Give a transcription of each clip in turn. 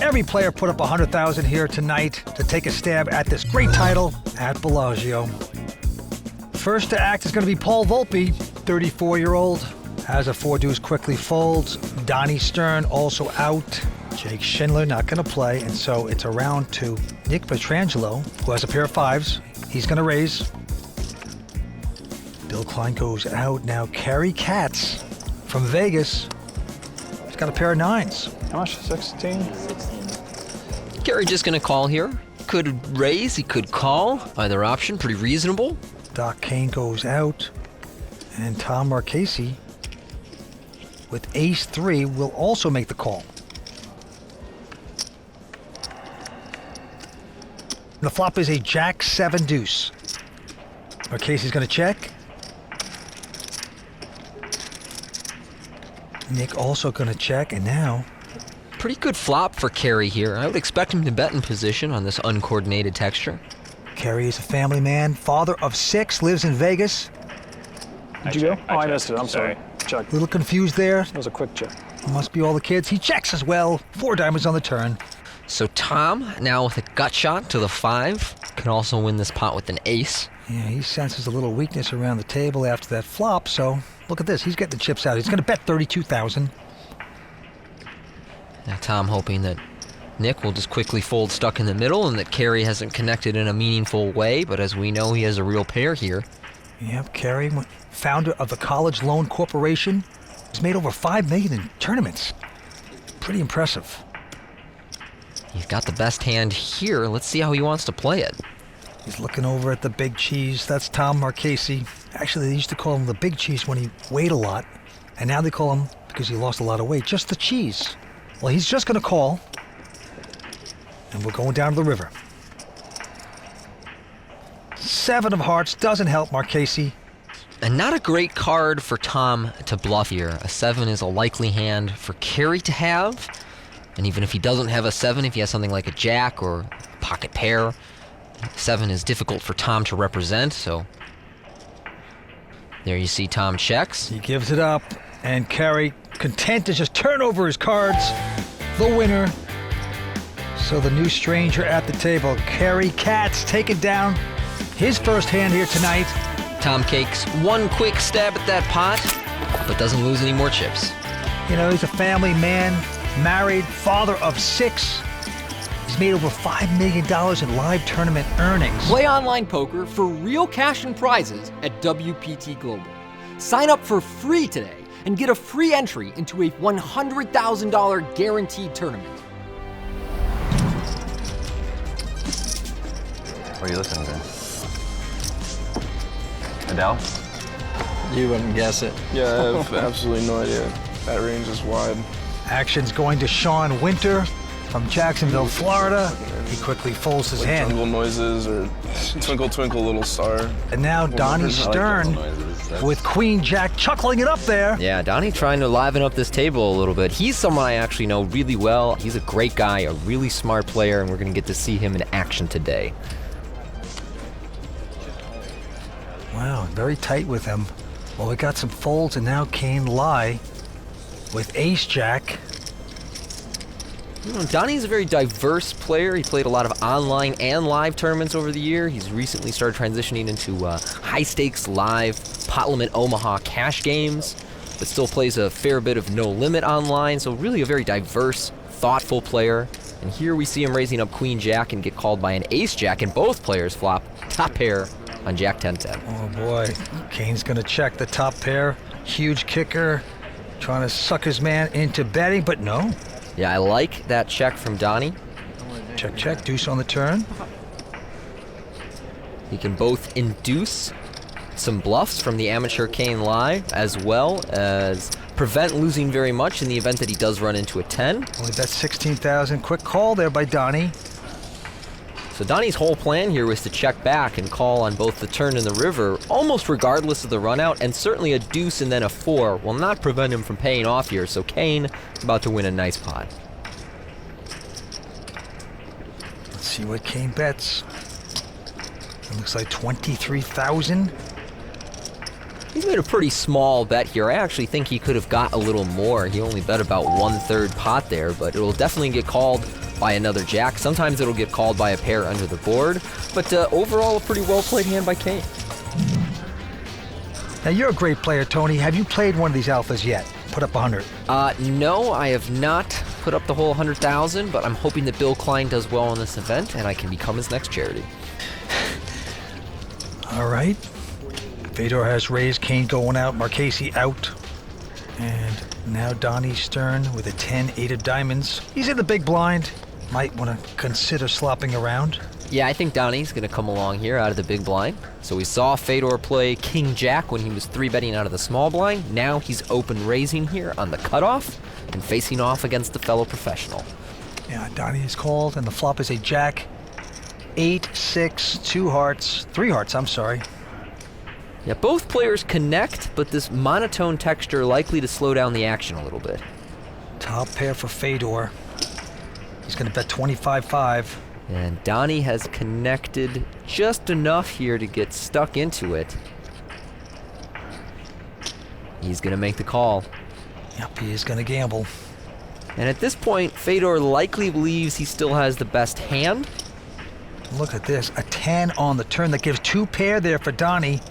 every player put up 100,000 here tonight to take a stab at this great title at Bellagio. First to act is going to be Paul Volpe, 34-year-old. Has a 4-deuce, quickly folds. Donnie Stern also out. Jake Schindler not going to play, and so it's around to Nick Petrangelo, who has a pair of 5s. He's going to raise. Bill Klein goes out. Now Kerry Katz from Vegas. He's got a pair of 9s. How much? 16? Kerry just going to call here. Could raise, he could call. Either option, pretty reasonable. Doc Kane goes out. And Tom Marchese with ace-3 will also make the call. The flop is a jack-7 deuce. Marchese's going to check. Nick also going to check, and now... Pretty good flop for Kerry here. I would expect him to bet in position on this uncoordinated texture. Kerry is a family man, father of 6, lives in Vegas. Did you go? Oh, I missed it. I'm sorry. Check. A little confused there. That was a quick check. Must be all the kids. He checks as well. 4 diamonds on the turn. So Tom, now with a gut shot to the 5, can also win this pot with an ace. Yeah, he senses a little weakness around the table after that flop, so look at this. He's getting the chips out. He's going to bet 32,000. Now Tom hoping that Nick will just quickly fold stuck in the middle and that Kerry hasn't connected in a meaningful way, but as we know, he has a real pair here. Yep, Kerry, founder of the College Loan Corporation, has made over $5 million in tournaments. Pretty impressive. He's got the best hand here. Let's see how he wants to play it. He's looking over at the big cheese. That's Tom Marchese. Actually, they used to call him the big cheese when he weighed a lot, and now they call him, because he lost a lot of weight, just the cheese. Well, he's just going to call, and we're going down to the river. 7 of hearts doesn't help Marchese. And not a great card for Tom to bluff here. A 7 is a likely hand for Kerry to have. And even if he doesn't have a 7, if he has something like a jack or a pocket pair, 7 is difficult for Tom to represent, so there you see Tom checks. He gives it up, and Kerry, content to just turn over his cards, the winner. So the new stranger at the table, Kerry Katz, taking down his first hand here tonight. Tom takes one quick stab at that pot, but doesn't lose any more chips. You know, he's a family man, married, father of 6. He's made over $5 million in live tournament earnings. Play online poker for real cash and prizes at WPT Global. Sign up for free today and get a free entry into a $100,000 guaranteed tournament. What are you listening to? Adele? You wouldn't guess it. Yeah, I have absolutely no idea. That range is wide. Action's going to Sean Winter from Jacksonville, Florida. He quickly folds his hand. Jungle noises or Twinkle Twinkle Little Star. And now Donnie Stern with Queen Jack chuckling it up there. Yeah, Donnie trying to liven up this table a little bit. He's someone I actually know really well. He's a great guy, a really smart player, and we're going to get to see him in action today. Wow, very tight with him. Well, we got some folds, and now Kane lie with ace-jack. You know, Donnie's a very diverse player. He played a lot of online and live tournaments over the year. He's recently started transitioning into high-stakes live pot limit Omaha cash games, but still plays a fair bit of no limit online, so really a very diverse, thoughtful player. And here we see him raising up queen-jack and get called by an ace-jack, and both players flop top pair on Jack 10-10. Oh boy, Kane's gonna check the top pair. Huge kicker, trying to suck his man into betting, but no. Yeah, I like that check from Donnie. Check, check, deuce on the turn. He can both induce some bluffs from the amateur Kane lie, as well as prevent losing very much in the event that he does run into a 10. Only bet 16,000. Quick call there by Donnie. So Donnie's whole plan here was to check back and call on both the turn and the river, almost regardless of the run out, and certainly a deuce and then a 4 will not prevent him from paying off here, so Kane is about to win a nice pot. Let's see what Kane bets. It looks like 23,000. He's made a pretty small bet here. I actually think he could have got a little more. He only bet about 1/3 pot there, but it will definitely get called by another jack. Sometimes it'll get called by a pair under the board, but overall a pretty well played hand by Kane. Now, you're a great player, Tony. Have you played one of these alphas yet? Put up 100. No, I have not put up the whole 100,000, but I'm hoping that Bill Klein does well in this event and I can become his next charity. All right. Fedor has raised, Kane going out, Marchese out. And now Donnie Stern with a 10-8 of diamonds. He's in the big blind. Might want to consider slopping around. Yeah, I think Donnie's going to come along here out of the big blind. So we saw Fedor play King-Jack when he was 3-betting out of the small blind. Now he's open raising here on the cutoff and facing off against the fellow professional. Yeah, Donnie is called, and the flop is a jack. 8, 6, 2 hearts, 3 hearts, I'm sorry. Yeah, both players connect, but this monotone texture likely to slow down the action a little bit. Top pair for Fedor. He's going to bet 25-5. And Donnie has connected just enough here to get stuck into it. He's going to make the call. Yep, he is going to gamble. And at this point, Fedor likely believes he still has the best hand. Look at this, a 10 on the turn. That gives 2 pair there for Donnie.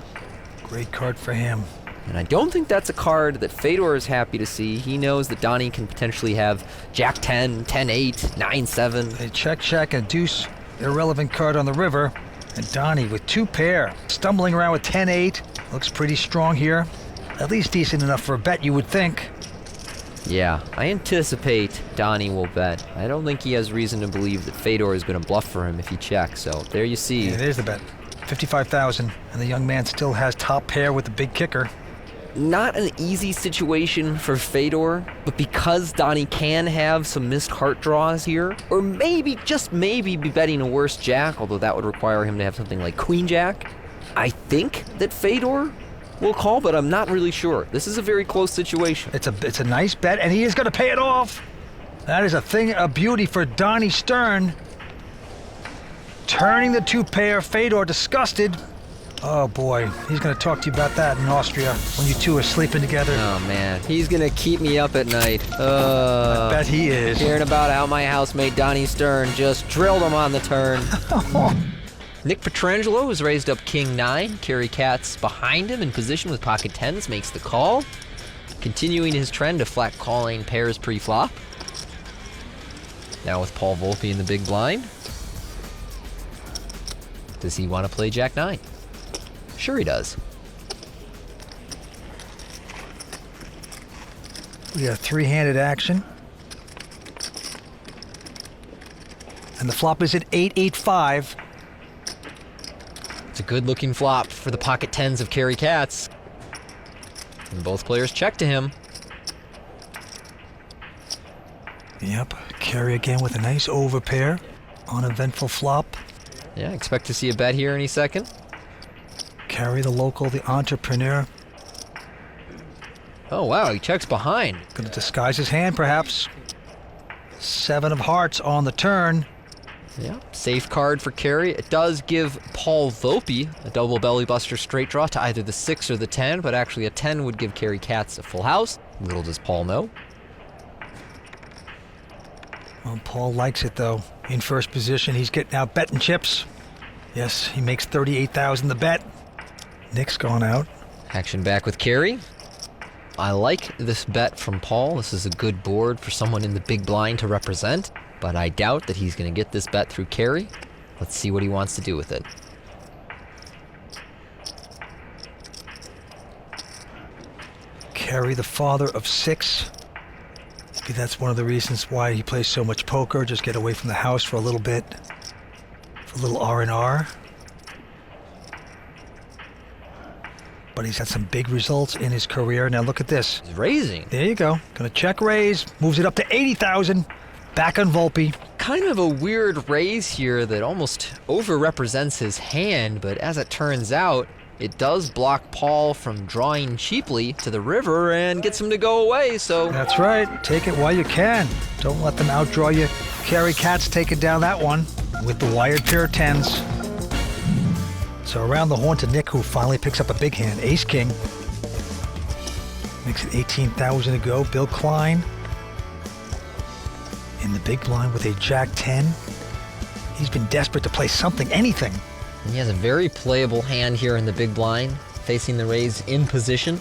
Great card for him. And I don't think that's a card that Fedor is happy to see. He knows that Donnie can potentially have Jack 10, 10-8, 9-7. A check, and deuce, irrelevant card on the river. And Donnie with 2 pair, stumbling around with 10-8. Looks pretty strong here. At least decent enough for a bet, you would think. Yeah, I anticipate Donnie will bet. I don't think he has reason to believe that Fedor is going to bluff for him if he checks. So there you see. Yeah, there's the bet. 55,000, and the young man still has top pair with the big kicker. Not an easy situation for Fedor, but because Donnie can have some missed heart draws here, or maybe, just maybe, be betting a worse jack, although that would require him to have something like queen jack, I think that Fedor will call, but I'm not really sure. This is a very close situation. It's a nice bet, and he is going to pay it off. That is a thing of beauty for Donnie Stern. Turning the 2 pair, Fedor disgusted. Oh boy, he's going to talk to you about that in Austria when you two are sleeping together. Oh man, he's going to keep me up at night. I bet he is. Hearing about how my housemate Donnie Stern just drilled him on the turn. Nick Petrangelo has raised up King 9. Kerry Katz behind him in position with pocket 10s makes the call. Continuing his trend of flat calling pairs pre-flop. Now with Paul Volpe in the big blind. Does he want to play Jack 9? Sure he does. We got 3-handed action. And the flop is at 8-8-5. It's a good looking flop for the pocket 10s of Kerry Katz. And both players check to him. Yep, Kerry again with a nice overpair on eventful flop. Yeah, expect to see a bet here any second. Kerry, the local, the entrepreneur. Oh wow, he checks behind. Gonna disguise his hand, perhaps. 7 of hearts on the turn. Yeah, safe card for Kerry. It does give Paul Volpe a double belly buster straight draw to either the 6 or the 10, but actually a 10 would give Kerry Katz a full house. Little does Paul know. Well, Paul likes it, though. In first position, he's getting out betting chips. Yes, he makes 38,000 the bet. Nick's gone out. Action back with Kerry. I like this bet from Paul. This is a good board for someone in the big blind to represent, but I doubt that he's going to get this bet through Kerry. Let's see what he wants to do with it. Kerry, the father of 6. Maybe that's one of the reasons why he plays so much poker. Just get away from the house for a little bit. For a little R&R. But he's had some big results in his career. Now look at this. He's raising. There you go. Gonna check raise. Moves it up to 80,000. Back on Volpe. Kind of a weird raise here that almost over-represents his hand, but as it turns out, it does block Paul from drawing cheaply to the river and gets him to go away, so... That's right. Take it while you can. Don't let them outdraw you. Kerry Katz taking down that one with the wired pair of 10s. So around the horn to Nick, who finally picks up a big hand. Ace-King. Makes it 18,000 to go. Bill Klein in the big blind with a Jack-10. He's been desperate to play something, anything. And he has a very playable hand here in the big blind, facing the raise in position.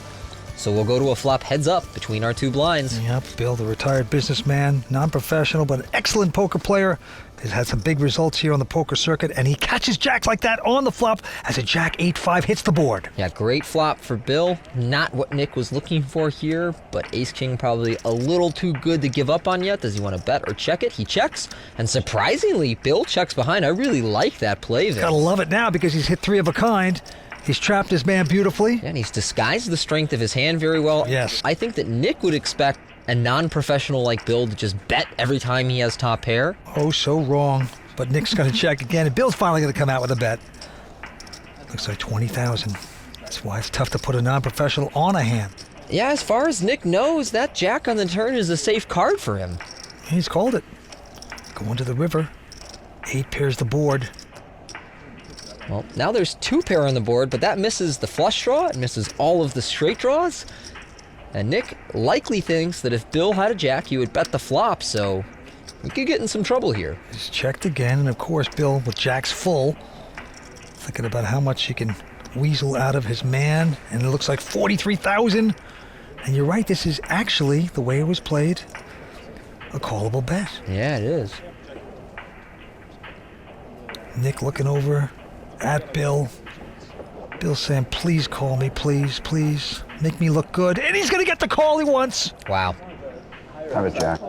So we'll go to a flop heads up between our two blinds. Yep, Bill, the retired businessman, non-professional, but an excellent poker player. He's had some big results here on the poker circuit, and he catches jacks like that on the flop as a Jack 8-5 hits the board. Yeah, great flop for Bill. Not what Nick was looking for here, but Ace-King probably a little too good to give up on yet. Does he want to bet or check it? He checks, and surprisingly, Bill checks behind. I really like that play there. Gotta love it now because he's hit 3 of a kind. He's trapped his man beautifully. Yeah, and he's disguised the strength of his hand very well. Yes. I think that Nick would expect a non-professional like Bill to just bet every time he has top pair. Oh, so wrong. But Nick's going to check again, and Bill's finally going to come out with a bet. Looks like 20,000. That's why it's tough to put a non-professional on a hand. Yeah, as far as Nick knows, that jack on the turn is a safe card for him. He's called it. Going to the river. 8 pairs the board. Well, now there's 2 pair on the board, but that misses the flush draw. It misses all of the straight draws. And Nick likely thinks that if Bill had a jack, he would bet the flop, so he could get in some trouble here. He's checked again, and of course, Bill, with jacks full, thinking about how much he can weasel out of his man, and it looks like 43,000. And you're right, this is actually, the way it was played, a callable bet. Yeah, it is. Nick looking over at Bill. Bill saying, please call me, please, please. Make me look good. And he's going to get the call he wants. Wow. Have a jack.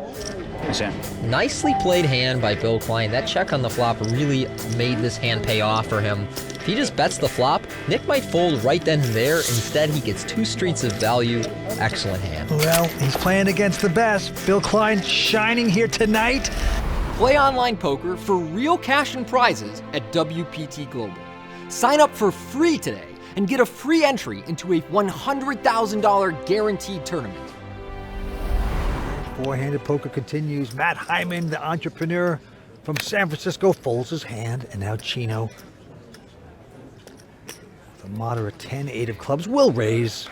He's in. Nicely played hand by Bill Klein. That check on the flop really made this hand pay off for him. If he just bets the flop, Nick might fold right then and there. Instead, he gets 2 streets of value. Excellent hand. Well, he's playing against the best. Bill Klein shining here tonight. Play online poker for real cash and prizes at WPT Global. Sign up for free today and get a free entry into a $100,000 guaranteed tournament. Four-handed poker continues. Matt Hyman, the entrepreneur from San Francisco, folds his hand, and now Chino. The moderate 10-8 of clubs will raise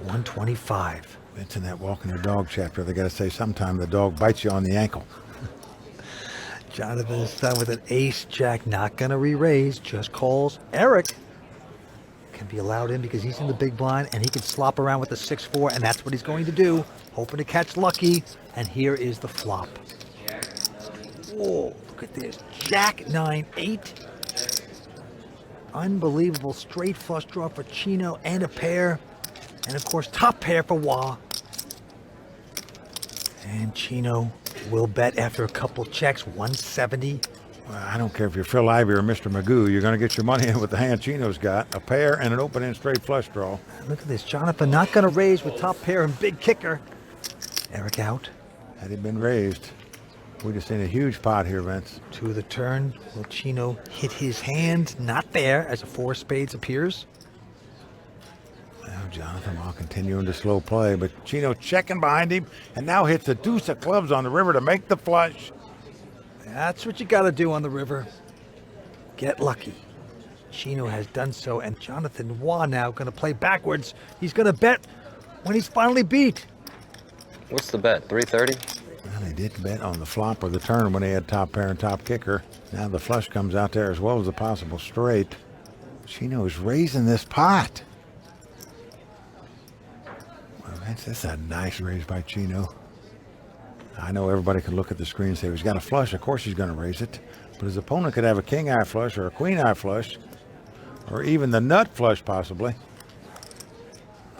125. It's in that walking the dog chapter. They got to say sometime the dog bites you on the ankle. Jonathan is done with an ace jack, not going to re-raise, just calls. Eric can be allowed in because he's in the big blind and he can slop around with the 6-4, and that's what he's going to do, hoping to catch lucky. And here is the flop. Whoa, look at this. Jack 9-8. Unbelievable straight flush draw for Chino and a pair. And of course, top pair for Wah. And Chino will bet after a couple checks, 170. Well, I don't care if you're Phil Ivey or Mr. Magoo, you're going to get your money in with the hand Chino's got. A pair and an open-end straight flush draw. Look at this. Jonathan not going to raise with top pair and big kicker. Eric out. Had he been raised, we'd have seen a huge pot here, Vince. To the turn. Will Chino hit his hand? Not there, as a 4 of spades appears. Now Jonathan while continuing to slow play, but Chino checking behind him and now hits the deuce of clubs on the river to make the flush. That's what you got to do on the river. Get lucky. Chino has done so, and Jonathan Wah now going to play backwards. He's going to bet when he's finally beat. What's the bet, 330? Well, they did bet on the flop or the turn when they had top pair and top kicker. Now the flush comes out there as well as a possible straight. Chino is raising this pot. Well, that's a nice raise by Chino. I know everybody could look at the screen and say, he's got a flush, of course he's going to raise it. But his opponent could have a king-eye flush or a queen-eye flush, or even the nut flush possibly.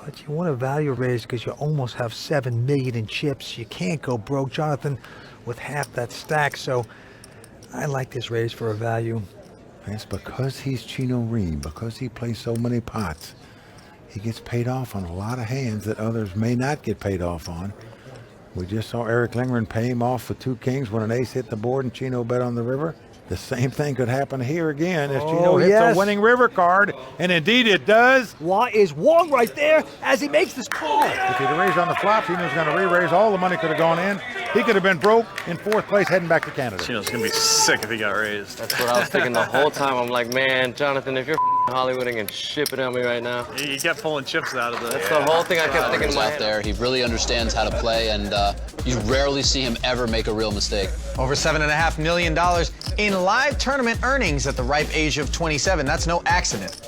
But you want a value raise because you almost have 7 million in chips. You can't go broke, Jonathan, with half that stack. So I like this raise for a value. It's because he's Chino Ream, because he plays so many pots. He gets paid off on a lot of hands that others may not get paid off on. We just saw Eric Lingren pay him off with 2 kings when an ace hit the board and Chino bet on the river. The same thing could happen here again as Chino hits a winning river card, and indeed it does. Wah is Wong right there as he makes this call. If he'd raised on the flop, Chino's going to re-raise. All the money could have gone in. He could have been broke in 4th place heading back to Canada. Chino's going to be sick if he got raised. That's what I was thinking the whole time. I'm like, man, Jonathan, if you're Hollywooding and shipping at me right now. He kept pulling chips out of the... That's the whole thing I kept thinking in my out head. there. He really understands how to play, and you rarely see him ever make a real mistake. Over $7.5 million in live tournament earnings at the ripe age of 27. That's no accident.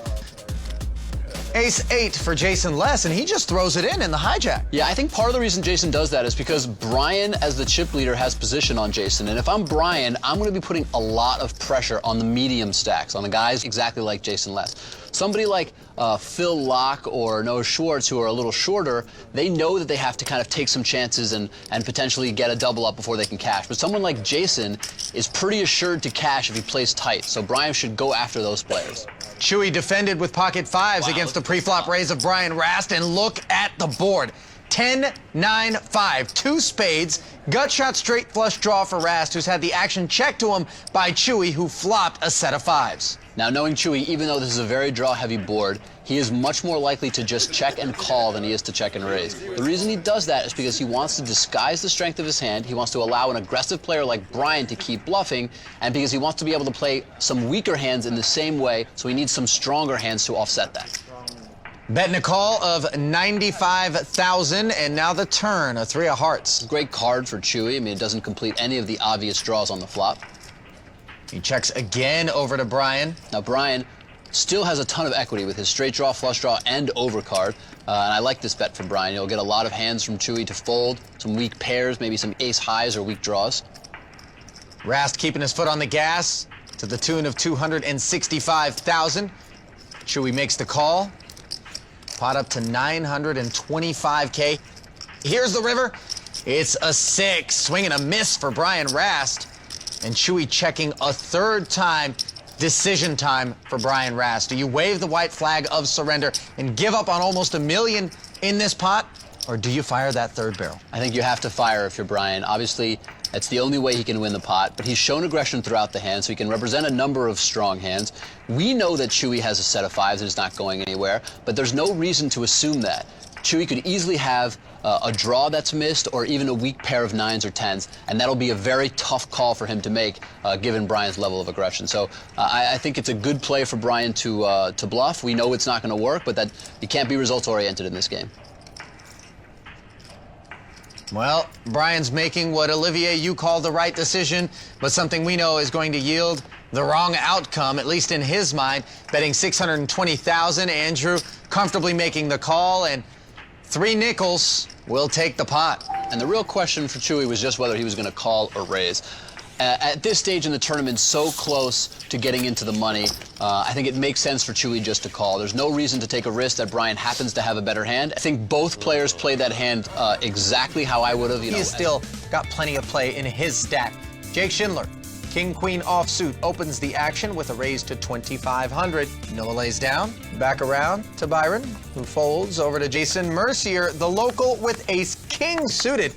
Ace-8 for Jason Less, and he just throws it in the hijack. Yeah, I think part of the reason Jason does that is because Brian, as the chip leader, has position on Jason. And if I'm Brian, I'm going to be putting a lot of pressure on the medium stacks, on the guys exactly like Jason Less. Somebody like Phil Locke or Noah Schwartz, who are a little shorter, they know that they have to kind of take some chances and potentially get a double up before they can cash. But someone like Jason is pretty assured to cash if he plays tight. So Brian should go after those players. Chewy defended with pocket fives against the pre-flop raise of Brian Rast, and look at the board. 10, 9, 5, 2 spades, gut shot straight flush draw for Rast, who's had the action checked to him by Chewy, who flopped a set of fives. Now, knowing Chewy, even though this is a very draw-heavy board, he is much more likely to just check and call than he is to check and raise. The reason he does that is because he wants to disguise the strength of his hand, he wants to allow an aggressive player like Brian to keep bluffing, and because he wants to be able to play some weaker hands in the same way, so he needs some stronger hands to offset that. Betting a call of 95,000, and now the turn, a 3 of hearts. Great card for Chewy. I mean, it doesn't complete any of the obvious draws on the flop. He checks again over to Brian. Now, Brian still has a ton of equity with his straight draw, flush draw, and overcard. And I like this bet for Brian. He'll get a lot of hands from Chewy to fold, some weak pairs, maybe some ace highs or weak draws. Rast keeping his foot on the gas to the tune of 265,000. Chewy makes the call. Pot up to 925K. Here's the river. It's a 6. Swing and a miss for Brian Rast. And Chewy checking a third time. Decision time for Brian Rast. Do you wave the white flag of surrender and give up on almost $1 million in this pot? Or do you fire that third barrel? I think you have to fire if you're Brian. Obviously, that's the only way he can win the pot, but he's shown aggression throughout the hand, so he can represent a number of strong hands. We know that Chewy has a set of fives and is not going anywhere, but there's no reason to assume that. Chewy could easily have a draw that's missed or even a weak pair of 9s or 10s, and that'll be a very tough call for him to make given Brian's level of aggression. So I think it's a good play for Brian to bluff. We know it's not going to work, but that you can't be results-oriented in this game. Well, Brian's making what, Olivier, you call the right decision, but something we know is going to yield the wrong outcome, at least in his mind. Betting 620,000, Andrew comfortably making the call, and 3 nickels will take the pot. And the real question for Chewy was just whether he was going to call or raise. At this stage in the tournament, so close to getting into the money, I think it makes sense for Chewy just to call. There's no reason to take a risk that Brian happens to have a better hand. I think both players played that hand exactly how I would have. He's still got plenty of play in his stack. Jake Schindler, King-Queen offsuit, opens the action with a raise to 2,500. Noah lays down, back around to Byron, who folds over to Jason Mercier, the local with ace-king suited.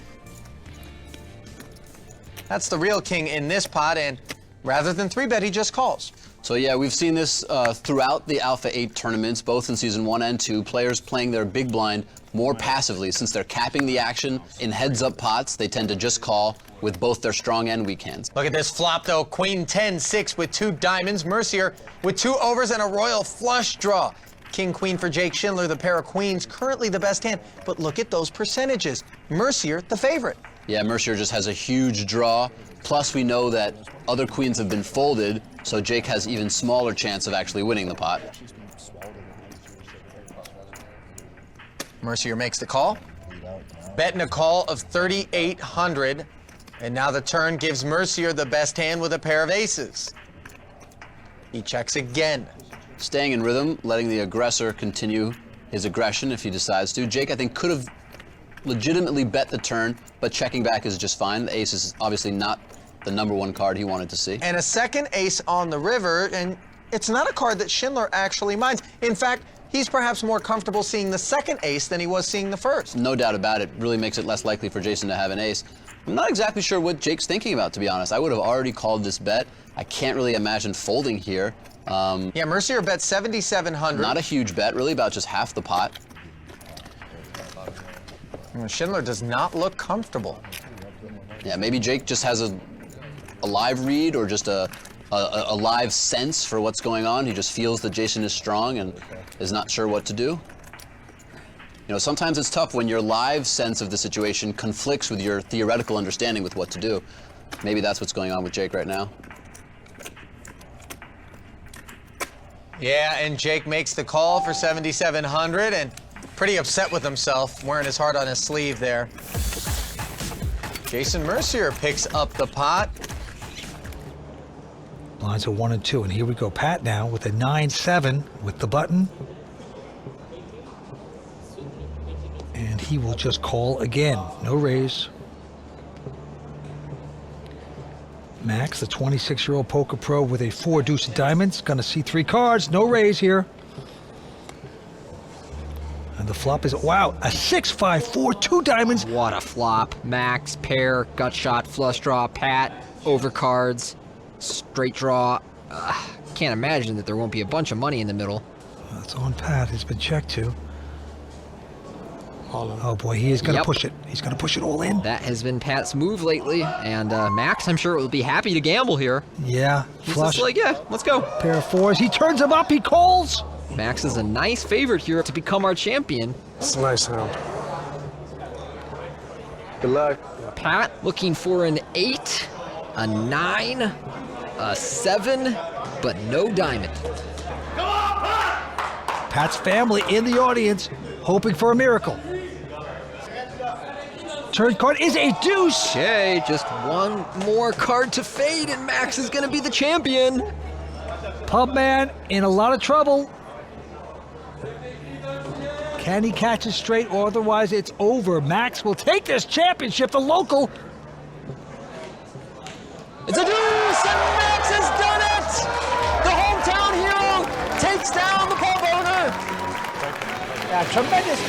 That's the real king in this pot, and rather than 3-bet, he just calls. So yeah, we've seen this throughout the Alpha 8 tournaments, both in Season 1 and 2, players playing their big blind more passively. Since they're capping the action in heads-up pots, they tend to just call with both their strong and weak hands. Look at this flop, though. Queen 10-6 with 2 diamonds. Mercier with 2 overs and a royal flush draw. King-Queen for Jake Schindler, the pair of queens, currently the best hand. But look at those percentages. Mercier, the favorite. Yeah, Mercier just has a huge draw. Plus, we know that other queens have been folded, so Jake has even smaller chance of actually winning the pot. Mercier makes the call. Betting a call of 3,800. And now the turn gives Mercier the best hand with a pair of aces. He checks again. Staying in rhythm, letting the aggressor continue his aggression if he decides to. Jake, I think, could have legitimately bet the turn, but checking back is just fine. The ace is obviously not the #1 card he wanted to see. And a second ace on the river, and it's not a card that Schindler actually minds. In fact, he's perhaps more comfortable seeing the second ace than he was seeing the first. No doubt about it. Really makes it less likely for Jason to have an ace. I'm not exactly sure what Jake's thinking about, to be honest. I would have already called this bet. I can't really imagine folding here. Yeah, Mercier bet 7,700. Not a huge bet, really about just half the pot. Schindler does not look comfortable. Yeah, maybe Jake just has a live read or just a a live sense for what's going on. He just feels that Jason is strong and is not sure what to do. You know, sometimes it's tough when your live sense of the situation conflicts with your theoretical understanding with what to do. Maybe that's what's going on with Jake right now. Yeah, and Jake makes the call for 7,700 and pretty upset with himself, wearing his heart on his sleeve there. Jason Mercier picks up the pot. Blinds are 1 and 2, and here we go. Pat now with a 9-7 with the button. And he will just call again. No raise. Max, the 26-year-old poker pro with a 4 deuce of diamonds. Gonna see 3 cards. No raise here. And the flop is, wow, a 6-5-4, 2 diamonds. What a flop. Max, pair, gut shot, flush draw, Pat, overcards, straight draw. Can't imagine that there won't be a bunch of money in the middle. That's on Pat. He's been checked too. Oh boy, he is going to push it. He's going to push it all in. That has been Pat's move lately, and Max, I'm sure, will be happy to gamble here. Yeah, He's flush. just like, yeah, let's go. Pair of 4s. He turns him up. He calls. Max is a nice favorite here to become our champion. It's a nice sound. Good luck. Pat looking for an 8, a 9, a 7, but no diamond. Pat's family in the audience, hoping for a miracle. Turn card is a deuce. Okay, just one more card to fade, and Max is going to be the champion. Pub man in a lot of trouble. Can he catch it straight, or otherwise it's over? Max will take this championship, the local. It's a deuce, and Max has done it! The hometown hero takes down the pub owner. Yeah, tremendous.